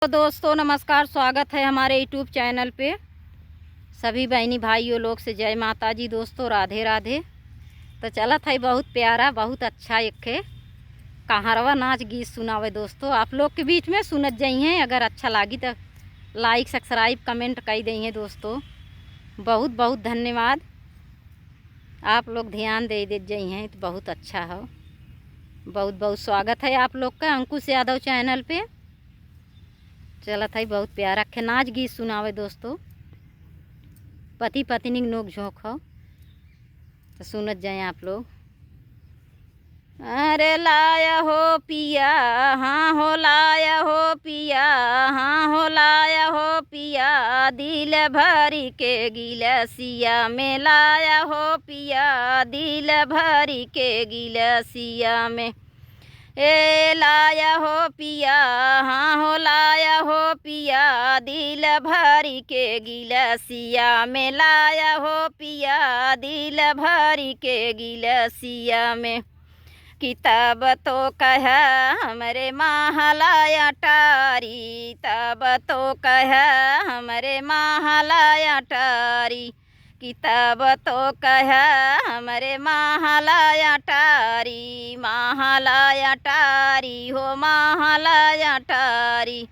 तो दोस्तों नमस्कार, स्वागत है हमारे यूट्यूब चैनल पे। सभी बहनी भाइयों लोग से जय माता जी। दोस्तों राधे राधे। तो चला था बहुत प्यारा बहुत अच्छा एक कहारवा नाच गीत सुनावे दोस्तों, आप लोग के बीच में सुनत जाई हैं। अगर अच्छा लगी तो लाइक सब्सक्राइब कमेंट कर दी हैं दोस्तों। बहुत बहुत धन्यवाद, आप लोग ध्यान दे जाई हैं तो बहुत अच्छा हो। बहुत बहुत स्वागत है आप लोग का अंकुश यादव चैनल पे। चला था बहुत प्यारा नाच गीत सुनावे दोस्तों, पति पत्नी नोक झोंक हो तो सुनत जाए आप लोग। अरे लाया हो पिया, हाँ हो लाया हो पिया, हाँ हो लाया हो पिया, दिल भरी के गिलसिया में लाया हो पिया, दिल भरी के गिलसिया में। ए लाया हो पिया, हाँ हो लाया हो पिया, दिल भरी के गिलसिया में लाया हो पिया, दिल भरी के गिलसिया में। किताब तो कह हमरे महलाया टारी, तब तो कह हमरे महलाया टारी, किताब तो कह हमरे महलाया टारी, महलाया टारी हो महलाया टारी।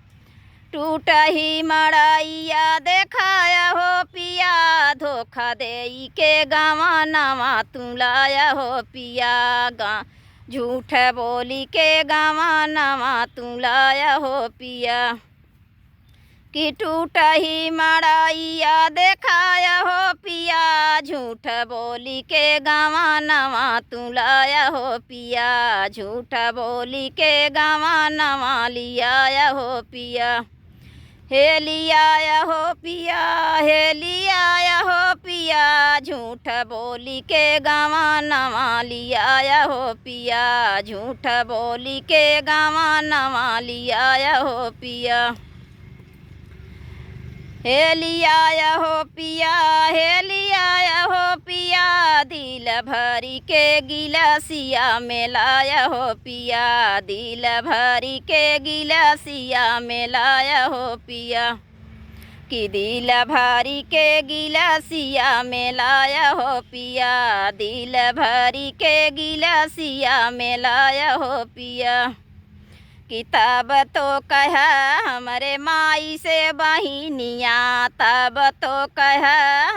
टूट ही मड़ाइया देखाया हो पिया, धोखा दे के गावा नवा तू लाया हो पिया, झूठ बोली के गावा नवा तू लाया हो पिया। कि टूट ही मड़ाइया देखाया हो पिया, झूठ बोली के गावा नवा तू लाया हो पिया, झूठ बोली के गावा नवा लिया हो पिया। हे लिया हो पिया, हे लिया हो पिया, झूठ बोली के गावा नवा लिया हो पिया, झूठ बोली के गावा नवा लिया हो पिया। हे लिया हो पिया, हे लिया हो पिया, दिल भरी के गिलसिया में लाया हो पिया, दिल भरी के गिलसिया में लाया हो पिया। कि दिल भरी के गिलसिया में लाया हो पिया, दिल भरी के गिलसिया में लाया हो पिया। किताब तो कह हमरे माई से बहिनिया, तब तो कह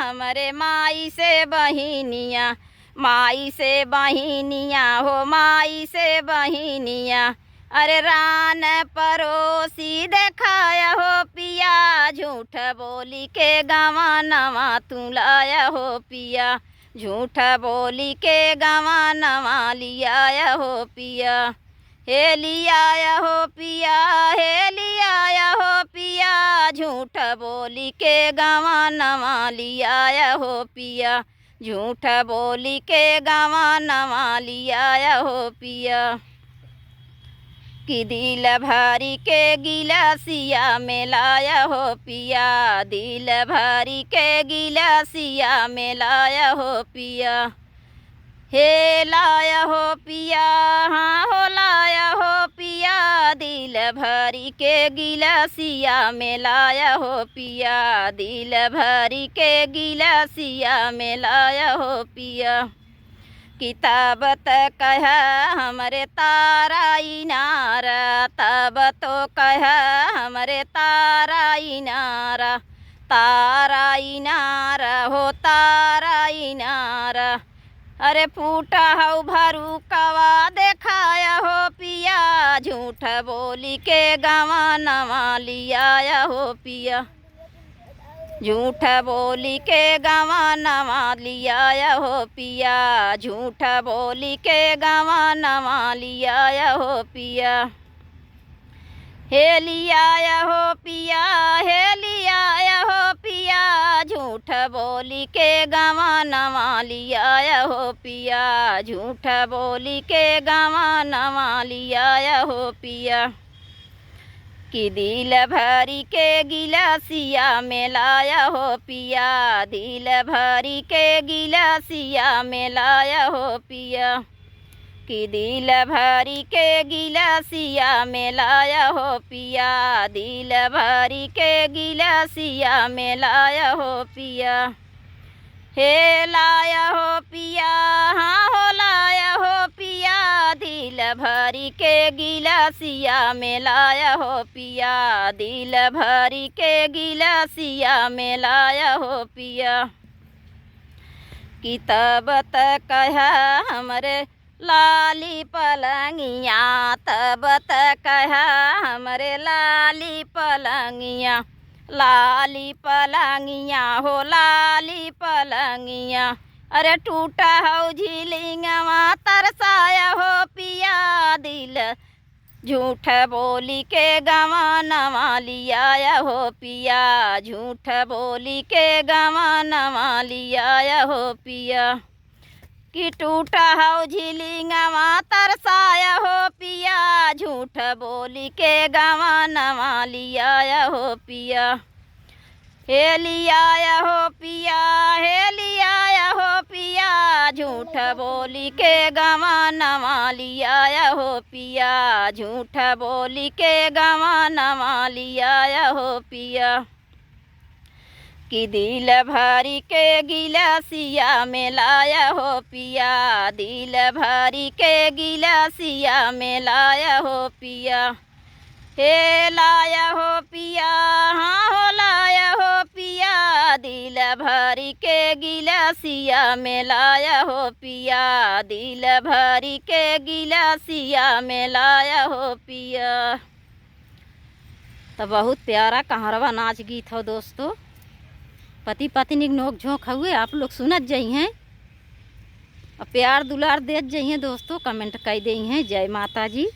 हमरे माई से बहिनिया, माई से बहिनिया हो माई से बहिनिया। अरे रान परोसी देखाया हो पिया, झूठ बोली के गावा नवा तू लाया हो पिया, झूठ बोली के गावा नवा लिया हो पिया। हे लिया हो पिया, हे लिया हो पिया, झूठ बोली के गावा नवा लिया हो पिया, झूठ बोली के गावा नवा लिया हो पिया। कि दिल भरी के गिलसिया में लाया हो पिया, दिल भरी के गिलसिया में लाया हो पिया। हे लाया हो पिया, हाँ हो लाया हो पिया, दिल भरी के गिलसिया में लाया हो पिया, दिल भरी के गिलसिया में लाया हो पिया। किताब तो कह हमरे तारा इनारा, तब तो कह हमरे तारा इनारा, तारा इनारा हो तारा इनारा। अरे फूटा हो भरू कवा देखाया हो पिया, झूठ बोली के गावा नवा लिया हो पिया, झूठ बोली के गावा नवा लिया हो पिया, झूठ बोली के गावा नवा लिया हो पिया। हे लिया हो पिया, हे लिया हो पिया, झूठ बोली के गावा नवा लिया हो पिया, झूठ बोली के गावा नवा लिया हो पिया। कि दिल भरी के गिलसिया में लाया हो पिया, दिल भरी के गिलसिया में लाया हो पिया। कि दिल भरी के गिलासिया में लाया हो पिया, दिल भरी के गिलासिया में लाया हो पिया। हे लाया हो पिया, हाँ हो लाया हो पिया, दिल भरी के गिलासिया में लाया हो पिया, दिल भरी के गिलासिया में लाया हो पिया। कि तब तक कहा हमरे लाली पलंगिया, तब तक कहा हमरे लाली पलंगिया, लाली पलंगिया हो लाली पलंगिया। अरे टूटा हो झिलिंगवा तरसाया हो पिया, दिल झूठ बोली के गवानवा लियाया हो पिया, झूठ बोली के गवानवा लियाया हो पिया। कि टूटा हो झिलिंगवा तरसाया हो पिया, झूठ बोली के गवानवा लियाया हो पिया। हे लियाया हो पिया, हे लियाया हो पिया, झूठ बोली के गवानवा लियाया हो पिया, झूठ बोली के गवानवा लियाया हो पिया। कि दिल भरी के गिलासिया में लाया हो पिया, दिल भरी के गिलासिया में लाया हो पिया। हे लाया हो पिया, हाँ हो लाया हो पिया, दिल भरी के गिलासिया में लाया हो पिया, दिल भरी के गिलासिया में लाया हो पिया। तो बहुत प्यारा कहरवा नाच गीत हो दोस्तों, पति पत्नी के नोक झोंक हुए आप लोग सुनत जाइ हैं और प्यार दुलार देत जाइ हैं दोस्तों, कमेंट कर दी हैं। जय माता जी।